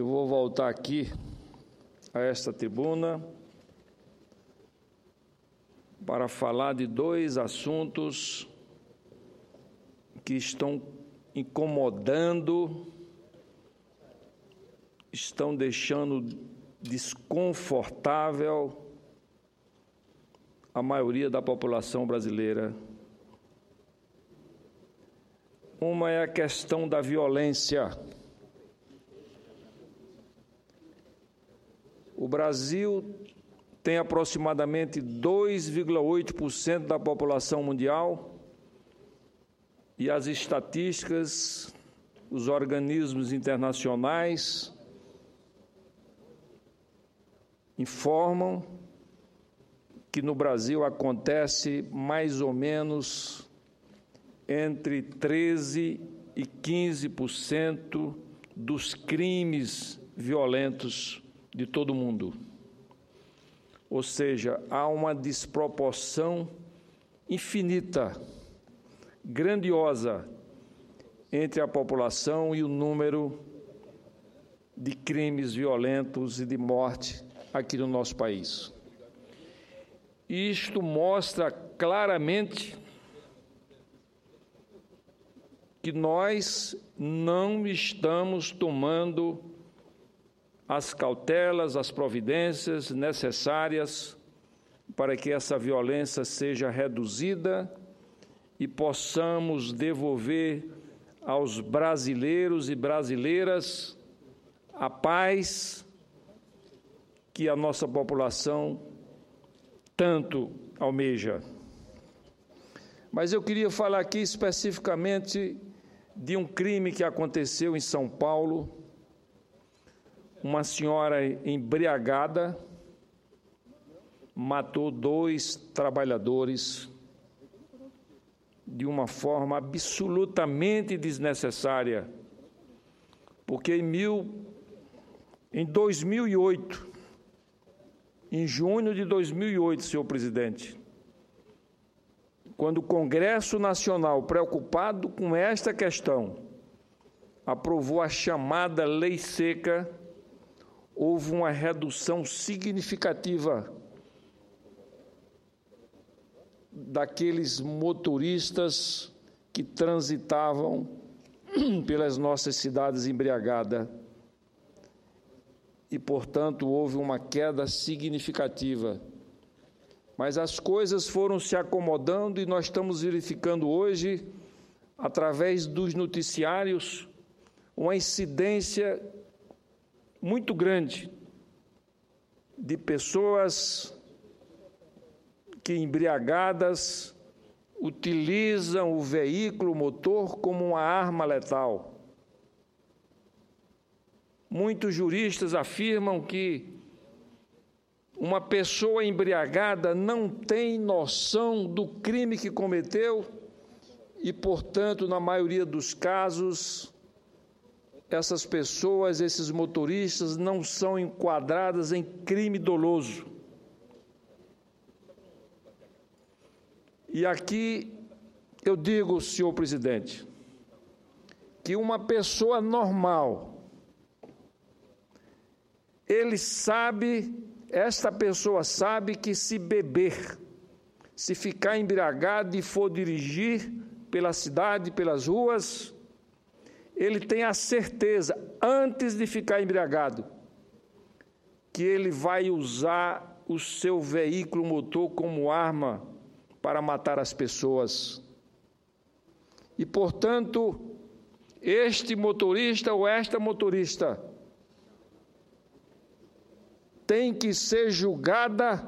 Eu vou voltar aqui a esta tribuna para falar de dois assuntos que estão incomodando, estão deixando desconfortável a maioria da população brasileira. Uma é a questão da violência. O Brasil tem aproximadamente 2,8% da população mundial e as estatísticas, os organismos internacionais informam que no Brasil acontece mais ou menos entre 13% e 15% dos crimes violentos de todo o mundo. Ou seja, há uma desproporção infinita, grandiosa, entre a população e o número de crimes violentos e de morte aqui no nosso país. Isto mostra claramente que nós não estamos tomando as cautelas, as providências necessárias para que essa violência seja reduzida e possamos devolver aos brasileiros e brasileiras a paz que a nossa população tanto almeja. Mas eu queria falar aqui especificamente de um crime que aconteceu em São Paulo. Uma senhora embriagada matou 2 trabalhadores de uma forma absolutamente desnecessária, porque em 2008, em junho de 2008, senhor presidente, quando o Congresso Nacional, preocupado com esta questão, aprovou a chamada Lei Seca, houve uma redução significativa daqueles motoristas que transitavam pelas nossas cidades embriagadas. E, portanto, houve uma queda significativa. Mas as coisas foram se acomodando e nós estamos verificando hoje, através dos noticiários, uma incidência muito grande de pessoas que, embriagadas, utilizam o veículo motor como uma arma letal. Muitos juristas afirmam que uma pessoa embriagada não tem noção do crime que cometeu e, portanto, na maioria dos casos, essas pessoas, esses motoristas, não são enquadradas em crime doloso. E aqui eu digo, senhor presidente, que uma pessoa normal, esta pessoa sabe que se beber, se ficar embriagado e for dirigir pela cidade, pelas ruas, ele tem a certeza, antes de ficar embriagado, que ele vai usar o seu veículo motor como arma para matar as pessoas. E, portanto, este motorista ou esta motorista tem que ser julgada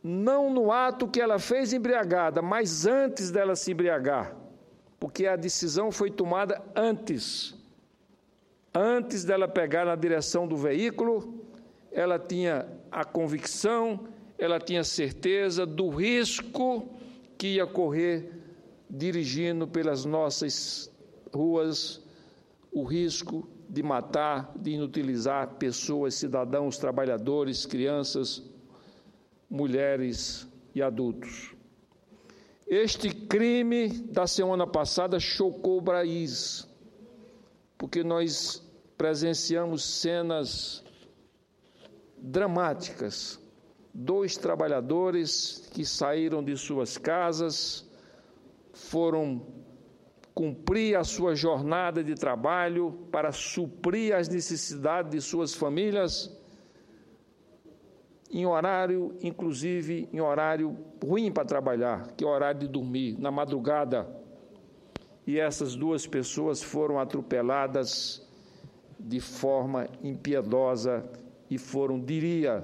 não no ato que ela fez embriagada, mas antes dela se embriagar, porque a decisão foi tomada antes dela pegar na direção do veículo, ela tinha a convicção, ela tinha certeza do risco que ia correr dirigindo pelas nossas ruas, o risco de matar, de inutilizar pessoas, cidadãos, trabalhadores, crianças, mulheres e adultos. Este crime da semana passada chocou o país, porque nós presenciamos cenas dramáticas. 2 trabalhadores que saíram de suas casas, foram cumprir a sua jornada de trabalho para suprir as necessidades de suas famílias, em horário, inclusive em horário ruim para trabalhar, que é o horário de dormir, na madrugada. E essas 2 pessoas foram atropeladas de forma impiedosa e foram, diria,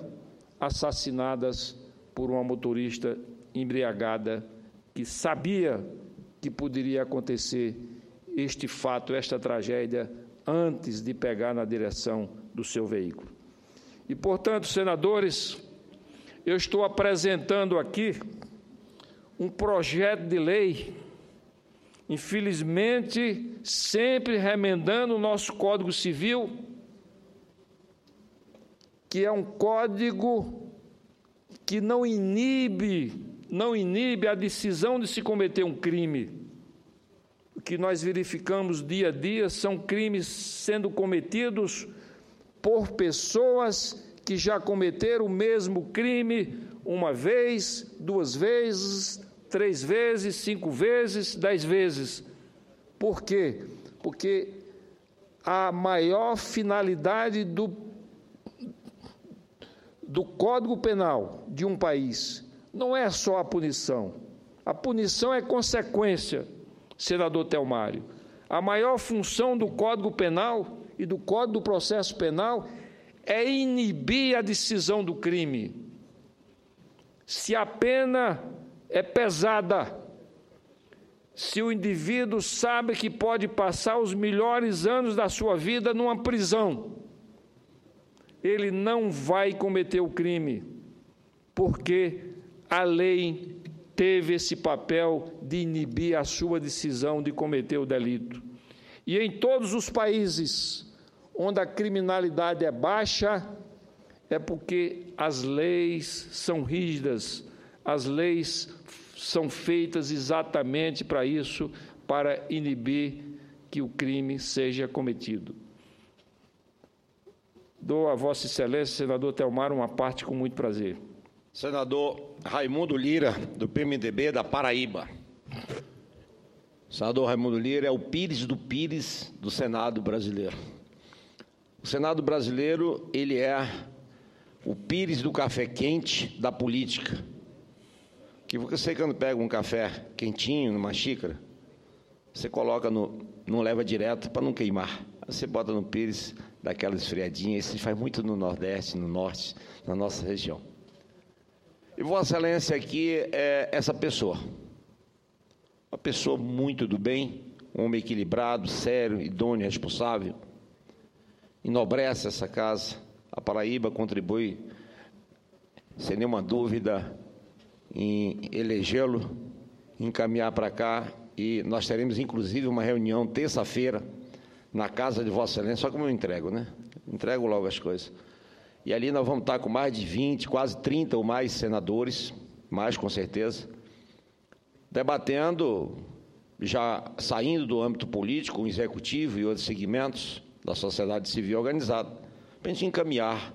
assassinadas por uma motorista embriagada que sabia que poderia acontecer este fato, esta tragédia, antes de pegar na direção do seu veículo. E, portanto, senadores, eu estou apresentando aqui um projeto de lei, infelizmente, sempre remendando o nosso Código Civil, que é um código que não inibe a decisão de se cometer um crime. O que nós verificamos dia a dia são crimes sendo cometidos por pessoas que já cometeram o mesmo crime 1 vez, 2 vezes, 3 vezes, 5 vezes, 10 vezes. Por quê? Porque a maior finalidade do Código Penal de um país não é só a punição. A punição é consequência, senador Telmário. A maior função do Código Penal e do Código do Processo Penal é inibir a decisão do crime. Se a pena é pesada, se o indivíduo sabe que pode passar os melhores anos da sua vida numa prisão, ele não vai cometer o crime, porque a lei teve esse papel de inibir a sua decisão de cometer o delito. E em todos os países onde a criminalidade é baixa, é porque as leis são rígidas, as leis são feitas exatamente para isso, para inibir que o crime seja cometido. Dou a Vossa Excelência, senador Telmário, uma parte com muito prazer. Senador Raimundo Lira, do PMDB da Paraíba. O senador Raimundo Lira é o Pires do Pires do Senado brasileiro. O Senado brasileiro, ele é o Pires do café quente da política. Que você, quando pega um café quentinho numa xícara, você coloca não leva direto para não queimar. Você bota no Pires, daquela esfriadinha. Isso se faz muito no Nordeste, no Norte, na nossa região. E Vossa Excelência aqui é essa pessoa. Uma pessoa muito do bem, um homem equilibrado, sério, idôneo, responsável. Enobrece essa casa. A Paraíba contribui, sem nenhuma dúvida, em elegê-lo, encaminhar para cá, e nós teremos, inclusive, uma reunião terça-feira na casa de Vossa Excelência, só como eu entrego, né? Entrego logo as coisas. E ali nós vamos estar com mais de 20, quase 30 ou mais senadores, mais com certeza, debatendo, já saindo do âmbito político, o executivo e outros segmentos da sociedade civil organizada, para a gente encaminhar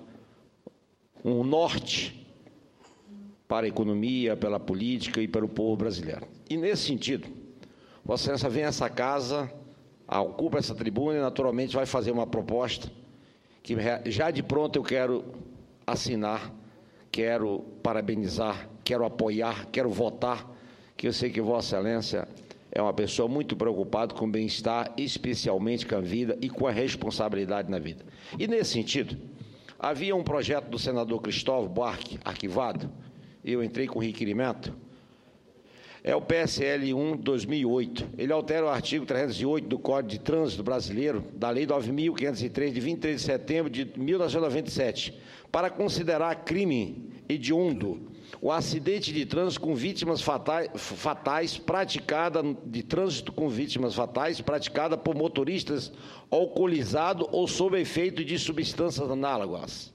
um norte para a economia, pela política e pelo povo brasileiro. E, nesse sentido, Vossa Excelência vem a essa casa, ocupa essa tribuna e, naturalmente, vai fazer uma proposta que já de pronto eu quero assinar, quero parabenizar, quero apoiar, quero votar, que eu sei que Vossa Excelência é uma pessoa muito preocupada com o bem-estar, especialmente com a vida e com a responsabilidade na vida. E, nesse sentido, havia um projeto do senador Cristóvão Buarque, arquivado, eu entrei com requerimento, é o PSL 1/2008. Ele altera o artigo 308 do Código de Trânsito Brasileiro, da Lei 9.503, de 23 de setembro de 1997, para considerar crime hediondo o acidente de trânsito com vítimas fatais praticada de trânsito com vítimas fatais praticada por motoristas alcoolizados ou sob efeito de substâncias análogas.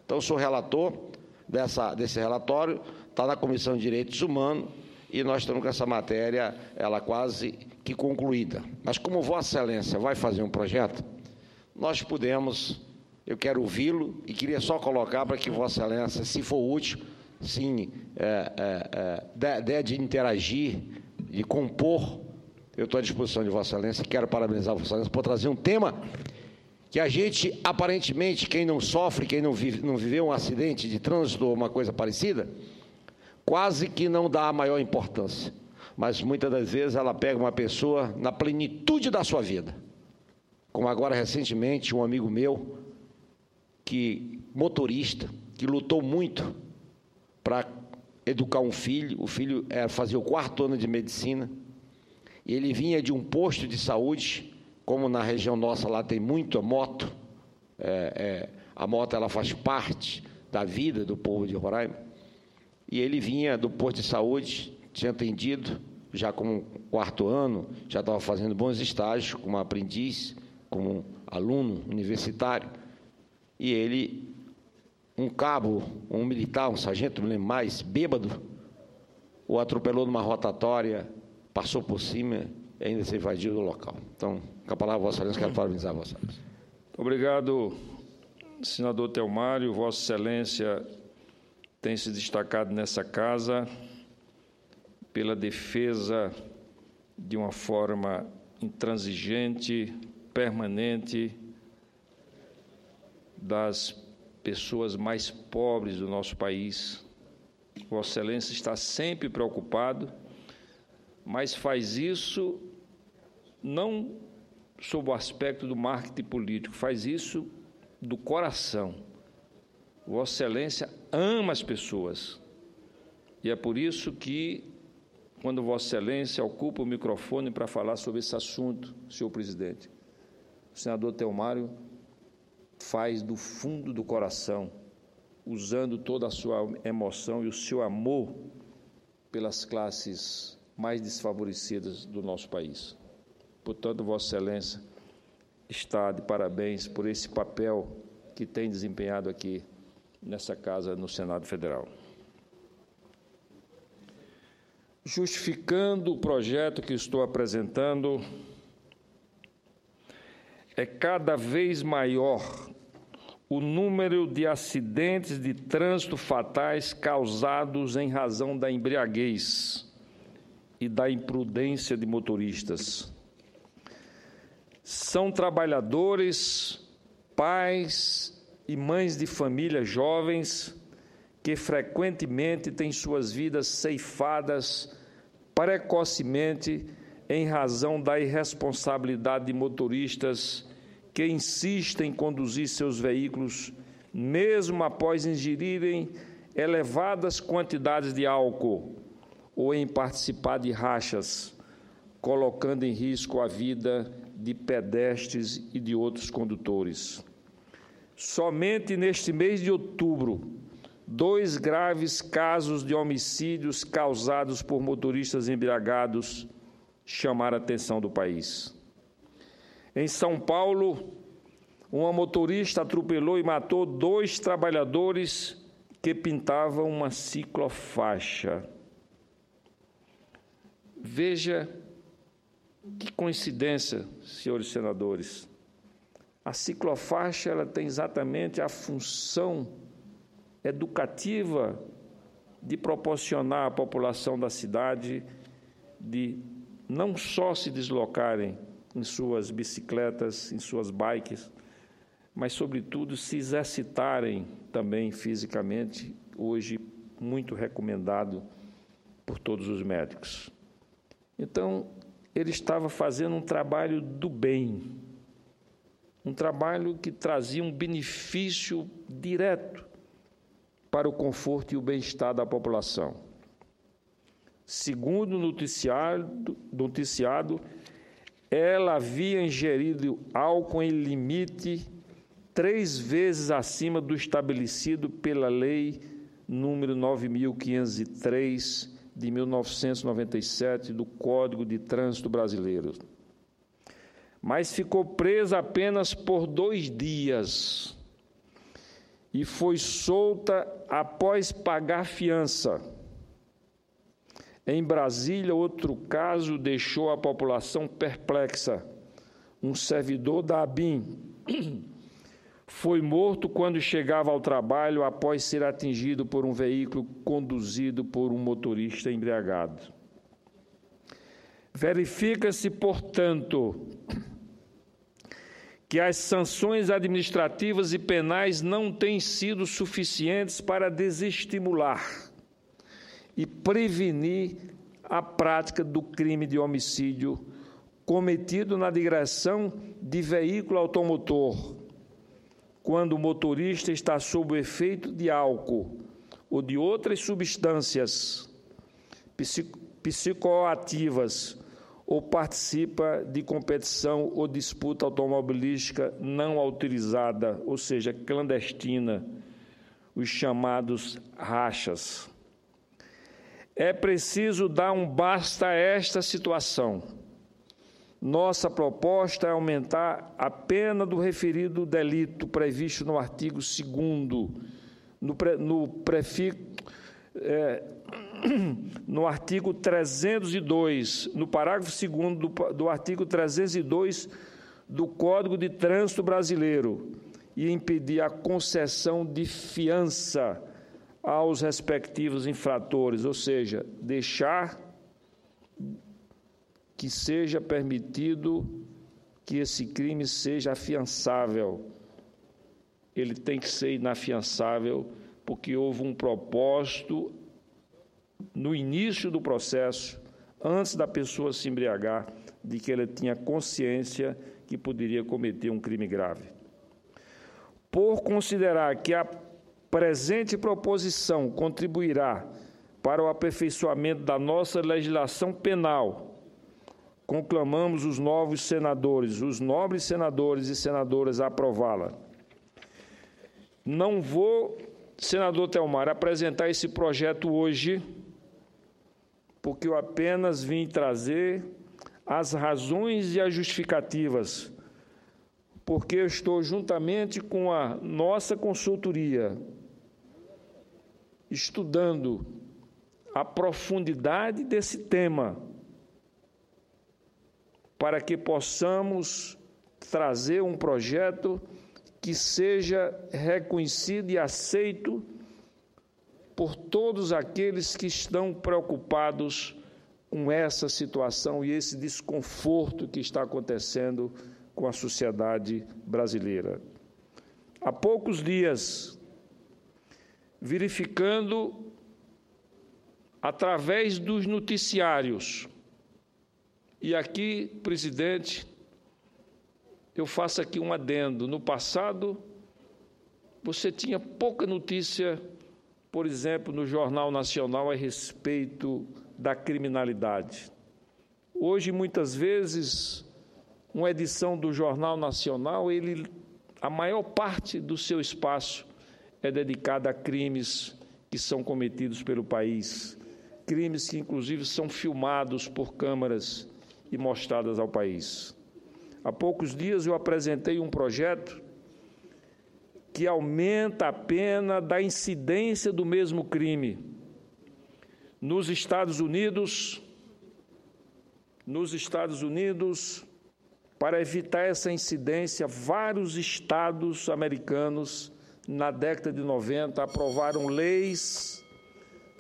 Então, eu sou relator desse relatório, está na Comissão de Direitos Humanos, e nós estamos com essa matéria, ela quase que concluída. Mas como Vossa Excelência vai fazer um projeto, nós pudemos, eu quero ouvi-lo e queria só colocar para que Vossa Excelência, se for útil, sim, ideia de interagir, de compor, eu estou à disposição de Vossa Excelência e quero parabenizar Vossa Excelência por trazer um tema que a gente, aparentemente, quem não sofre, quem não viveu um acidente de trânsito ou uma coisa parecida, quase que não dá a maior importância. Mas, muitas das vezes, ela pega uma pessoa na plenitude da sua vida. Como agora, recentemente, um amigo meu, motorista, que lutou muito para educar um filho, o filho fazia o 4º ano de medicina, e ele vinha de um posto de saúde, como na região nossa lá tem muita moto, a moto ela faz parte da vida do povo de Roraima, e ele vinha do posto de saúde, tinha atendido, já como 4º ano, já estava fazendo bons estágios como aprendiz, como aluno universitário, e ele, um cabo, um militar, um sargento, não lembro mais, bêbado, o atropelou numa rotatória, passou por cima e ainda se evadiu do local. Então, com a palavra, Vossa Excelência, quero parabenizar Vossa Excelência. Obrigado, senador Telmário. Vossa Excelência tem se destacado nessa casa pela defesa de uma forma intransigente, permanente, das pessoas mais pobres do nosso país. Vossa Excelência está sempre preocupado, mas faz isso não sob o aspecto do marketing político, faz isso do coração. Vossa Excelência ama as pessoas, e é por isso que, quando Vossa Excelência ocupa o microfone para falar sobre esse assunto, senhor presidente, o senador Telmário faz do fundo do coração, usando toda a sua emoção e o seu amor pelas classes mais desfavorecidas do nosso país. Portanto, Vossa Excelência está de parabéns por esse papel que tem desempenhado aqui nessa casa, no Senado Federal. Justificando o projeto que estou apresentando, é cada vez maior o número de acidentes de trânsito fatais causados em razão da embriaguez e da imprudência de motoristas. São trabalhadores, pais e mães de família jovens que frequentemente têm suas vidas ceifadas precocemente em razão da irresponsabilidade de motoristas que insistem em conduzir seus veículos, mesmo após ingerirem elevadas quantidades de álcool ou em participar de rachas, colocando em risco a vida de pedestres e de outros condutores. Somente neste mês de outubro, 2 graves casos de homicídios causados por motoristas embriagados chamaram a atenção do país. Em São Paulo, uma motorista atropelou e matou 2 trabalhadores que pintavam uma ciclofaixa. Veja que coincidência, senhores senadores. A ciclofaixa ela tem exatamente a função educativa de proporcionar à população da cidade de não só se deslocarem em suas bicicletas, em suas bikes, mas, sobretudo, se exercitarem também fisicamente, hoje muito recomendado por todos os médicos. Então, ele estava fazendo um trabalho do bem, um trabalho que trazia um benefício direto para o conforto e o bem-estar da população. Segundo o noticiado, ela havia ingerido álcool em limite 3 vezes acima do estabelecido pela Lei número 9.503, de 1997, do Código de Trânsito Brasileiro. Mas ficou presa apenas por 2 dias e foi solta após pagar fiança. Em Brasília, outro caso deixou a população perplexa. Um servidor da ABIN foi morto quando chegava ao trabalho após ser atingido por um veículo conduzido por um motorista embriagado. Verifica-se, portanto, que as sanções administrativas e penais não têm sido suficientes para desestimular e prevenir a prática do crime de homicídio cometido na direção de veículo automotor, quando o motorista está sob o efeito de álcool ou de outras substâncias psicoativas ou participa de competição ou disputa automobilística não autorizada, ou seja, clandestina, os chamados rachas. É preciso dar um basta a esta situação. Nossa proposta é aumentar a pena do referido delito previsto no artigo 2º, no artigo 302, no parágrafo 2º do artigo 302 do Código de Trânsito Brasileiro, e impedir a concessão de fiança aos respectivos infratores, ou seja, deixar que seja permitido que esse crime seja afiançável. Ele tem que ser inafiançável porque houve um propósito no início do processo, antes da pessoa se embriagar, de que ela tinha consciência que poderia cometer um crime grave. Por considerar que a presente proposição contribuirá para o aperfeiçoamento da nossa legislação penal, conclamamos os nobres senadores e senadoras a aprová-la. Não vou, senador Telmar, apresentar esse projeto hoje, porque eu apenas vim trazer as razões e as justificativas, porque eu estou juntamente com a nossa consultoria estudando a profundidade desse tema, para que possamos trazer um projeto que seja reconhecido e aceito por todos aqueles que estão preocupados com essa situação e esse desconforto que está acontecendo com a sociedade brasileira. Há poucos dias, verificando através dos noticiários, e aqui, presidente, eu faço aqui um adendo. No passado, você tinha pouca notícia, por exemplo, no Jornal Nacional a respeito da criminalidade. Hoje, muitas vezes, uma edição do Jornal Nacional, a maior parte do seu espaço é dedicada a crimes que são cometidos pelo país, crimes que, inclusive, são filmados por câmaras e mostradas ao país. Há poucos dias eu apresentei um projeto que aumenta a pena da incidência do mesmo crime. Nos Estados Unidos, para evitar essa incidência, vários estados americanos, na década de 90, aprovaram leis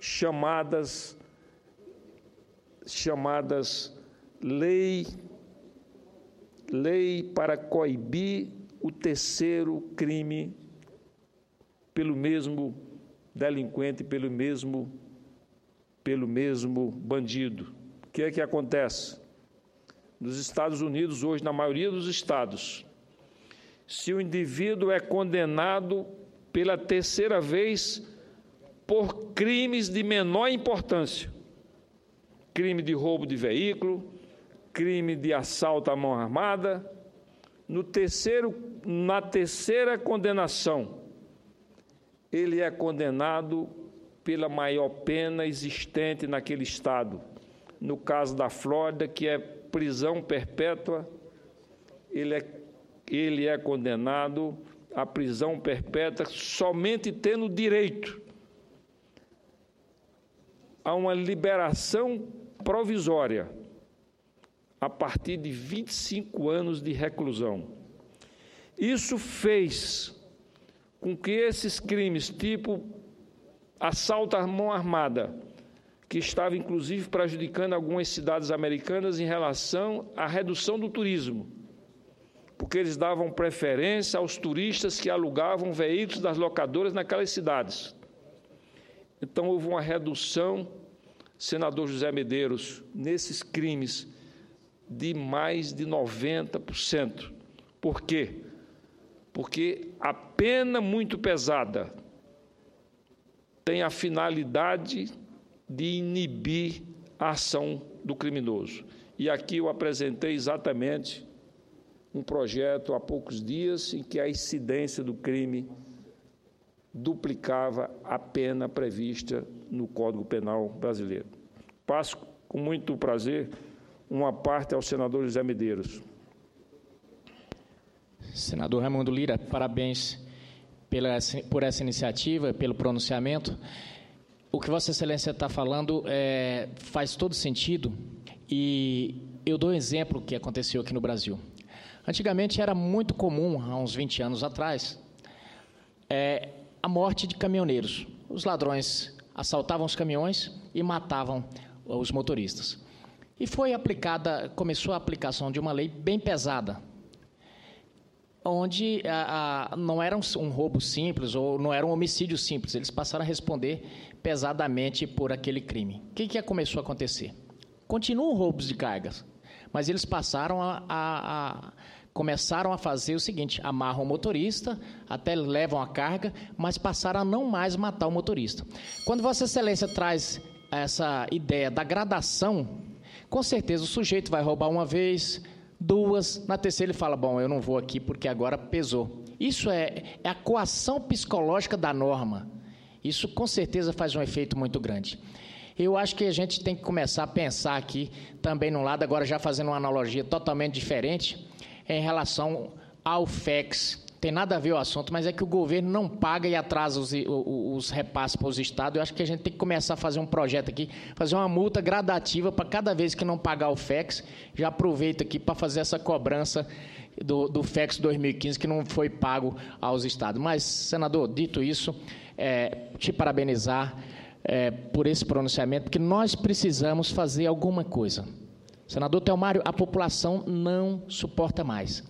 chamadas lei para coibir o terceiro crime pelo mesmo delinquente, pelo mesmo bandido. O que é que acontece? Nos Estados Unidos, hoje, na maioria dos estados, se o indivíduo é condenado pela terceira vez por crimes de menor importância, crime de roubo de veículo, crime de assalto à mão armada, na terceira condenação, ele é condenado pela maior pena existente naquele estado. No caso da Flórida, que é prisão perpétua, ele é condenado à prisão perpétua somente tendo direito a uma liberação provisória a partir de 25 anos de reclusão. Isso fez com que esses crimes, tipo assalto à mão armada, que estava inclusive prejudicando algumas cidades americanas em relação à redução do turismo, porque eles davam preferência aos turistas que alugavam veículos das locadoras naquelas cidades. Então, houve uma redução, senador José Medeiros, nesses crimes de mais de 90%. Por quê? Porque a pena muito pesada tem a finalidade de inibir a ação do criminoso. E aqui eu apresentei exatamente um projeto há poucos dias em que a incidência do crime duplicava a pena prevista no Código Penal brasileiro. Passo com muito prazer uma parte ao senador José Medeiros. Senador Raimundo Lira, parabéns por essa iniciativa, pelo pronunciamento. O que Vossa Excelência está falando faz todo sentido, e eu dou um exemplo que aconteceu aqui no Brasil. Antigamente era muito comum, há uns 20 anos atrás, a morte de caminhoneiros. Os ladrões assaltavam os caminhões e matavam os motoristas. E começou a aplicação de uma lei bem pesada, onde não era um roubo simples ou não era um homicídio simples, eles passaram a responder pesadamente por aquele crime. O que começou a acontecer? Continuam roubos de cargas, mas eles começaram a fazer o seguinte: amarram o motorista, até levam a carga, mas passaram a não mais matar o motorista. Quando Vossa Excelência traz essa ideia da gradação, com certeza o sujeito vai roubar uma vez, duas, na terceira ele fala, bom, eu não vou aqui porque agora pesou. Isso é a coação psicológica da norma. Isso com certeza faz um efeito muito grande. Eu acho que a gente tem que começar a pensar aqui também num lado, agora já fazendo uma analogia totalmente diferente, em relação ao FEX. Tem nada a ver o assunto, mas é que o governo não paga e atrasa os repasses para os estados. Eu acho que a gente tem que começar a fazer um projeto aqui, fazer uma multa gradativa para cada vez que não pagar o FEX, já aproveita aqui para fazer essa cobrança do FEX 2015 que não foi pago aos estados. Mas, senador, dito isso, te parabenizar por esse pronunciamento, porque nós precisamos fazer alguma coisa. Senador Telmário, a população não suporta mais.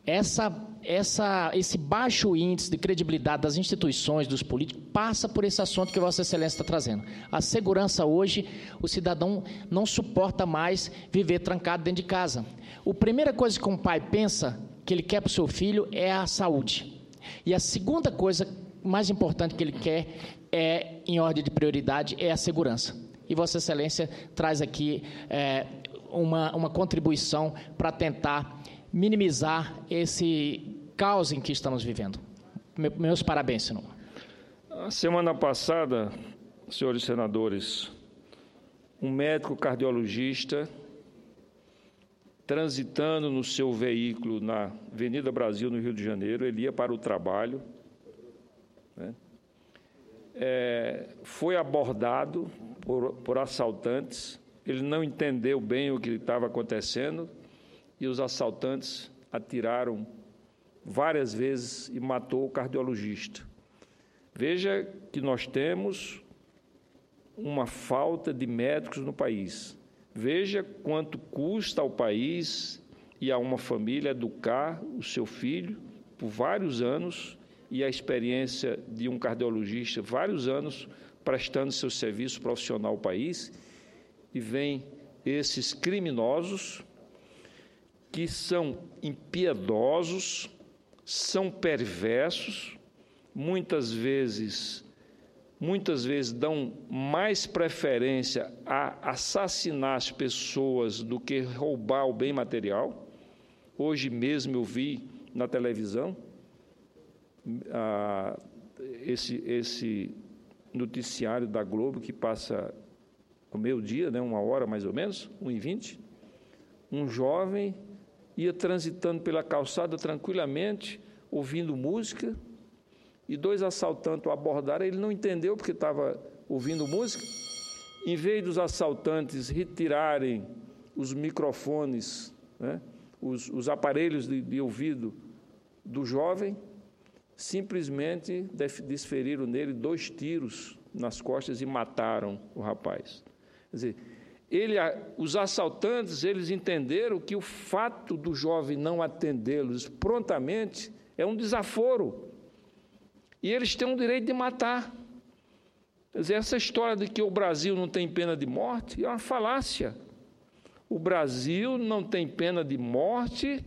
Esse baixo índice de credibilidade das instituições, dos políticos, passa por esse assunto que Vossa Excelência está trazendo. A segurança hoje, o cidadão não suporta mais viver trancado dentro de casa. A primeira coisa que um pai pensa que ele quer para o seu filho é a saúde. E a segunda coisa mais importante que ele quer, em ordem de prioridade, é a segurança. E Vossa Excelência traz aqui uma contribuição para tentar minimizar esse caos em que estamos vivendo. Meus parabéns, senhor. A semana passada, senhores senadores, um médico cardiologista, transitando no seu veículo na Avenida Brasil, no Rio de Janeiro, ele ia para o trabalho, né? Foi abordado por assaltantes, ele não entendeu bem o que estava acontecendo, e os assaltantes atiraram várias vezes e matou o cardiologista. Veja que nós temos uma falta de médicos no país. Veja quanto custa ao país e a uma família educar o seu filho por vários anos, e a experiência de um cardiologista, vários anos prestando seu serviço profissional ao país, e vem esses criminosos que são impiedosos, são perversos, muitas vezes dão mais preferência a assassinar as pessoas do que roubar o bem material. Hoje mesmo eu vi na televisão esse noticiário da Globo que passa ao meio-dia, né, 1h mais ou menos, 1h20, um jovem ia transitando pela calçada tranquilamente, ouvindo música, e 2 assaltantes o abordaram, ele não entendeu porque estava ouvindo música. Em vez dos assaltantes retirarem os microfones, né, os aparelhos de ouvido do jovem, simplesmente desferiram nele 2 tiros nas costas e mataram o rapaz. Quer dizer, os assaltantes, eles entenderam que o fato do jovem não atendê-los prontamente é um desaforo. E eles têm o direito de matar. Quer dizer, essa história de que o Brasil não tem pena de morte é uma falácia. O Brasil não tem pena de morte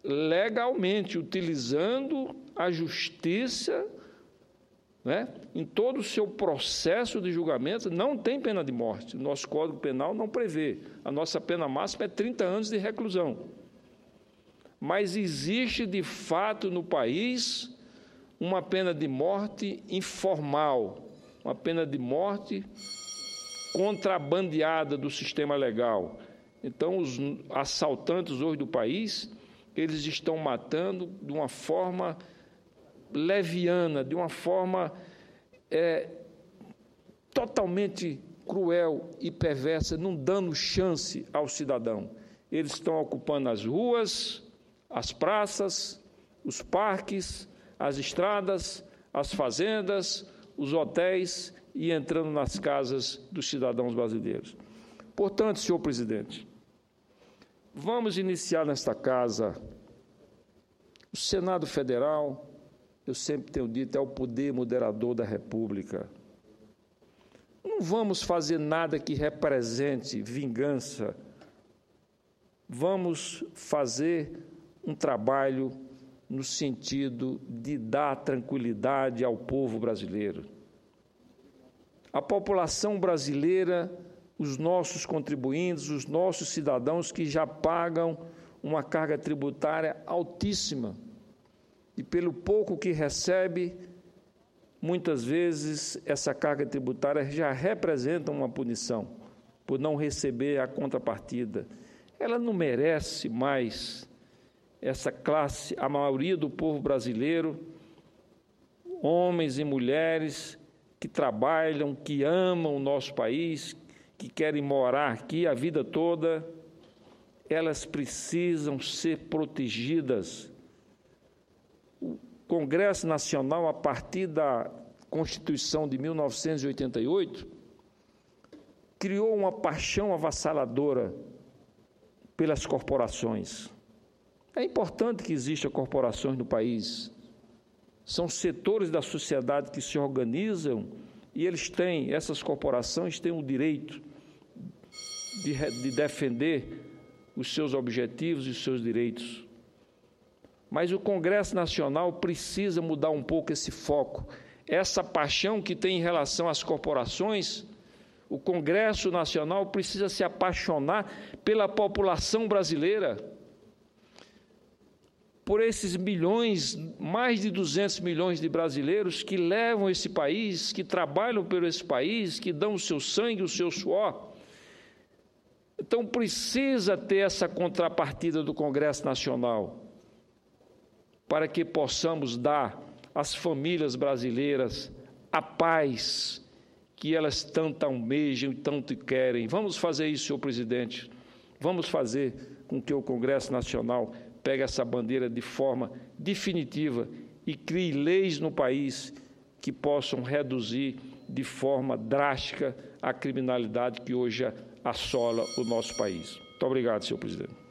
legalmente, utilizando a justiça, né, em todo o seu processo de julgamento, não tem pena de morte. O nosso Código Penal não prevê. A nossa pena máxima é 30 anos de reclusão. Mas existe, de fato, no país, uma pena de morte informal, uma pena de morte contrabandeada do sistema legal. Então, os assaltantes hoje do país, eles estão matando de uma forma leviana, de uma forma totalmente cruel e perversa, não dando chance ao cidadão. Eles estão ocupando as ruas, as praças, os parques, as estradas, as fazendas, os hotéis e entrando nas casas dos cidadãos brasileiros. Portanto, senhor presidente, vamos iniciar nesta casa. O Senado Federal, eu sempre tenho dito, é o poder moderador da República. Não vamos fazer nada que represente vingança. Vamos fazer um trabalho no sentido de dar tranquilidade ao povo brasileiro. A população brasileira, os nossos contribuintes, os nossos cidadãos que já pagam uma carga tributária altíssima e pelo pouco que recebe, muitas vezes essa carga tributária já representa uma punição por não receber a contrapartida. Ela não merece mais essa classe, a maioria do povo brasileiro, homens e mulheres que trabalham, que amam o nosso país, que querem morar aqui a vida toda, elas precisam ser protegidas. O Congresso Nacional, a partir da Constituição de 1988, criou uma paixão avassaladora pelas corporações. É importante que existam corporações no país. São setores da sociedade que se organizam e essas corporações têm o direito de defender os seus objetivos e os seus direitos. Mas o Congresso Nacional precisa mudar um pouco esse foco. Essa paixão que tem em relação às corporações, o Congresso Nacional precisa se apaixonar pela população brasileira, por esses milhões, mais de 200 milhões de brasileiros que levam esse país, que trabalham por esse país, que dão o seu sangue, o seu suor. Então, precisa ter essa contrapartida do Congresso Nacional, para que possamos dar às famílias brasileiras a paz que elas tanto almejam e tanto querem. Vamos fazer isso, senhor presidente. Vamos fazer com que o Congresso Nacional pegue essa bandeira de forma definitiva e crie leis no país que possam reduzir de forma drástica a criminalidade que hoje assola o nosso país. Muito obrigado, senhor presidente.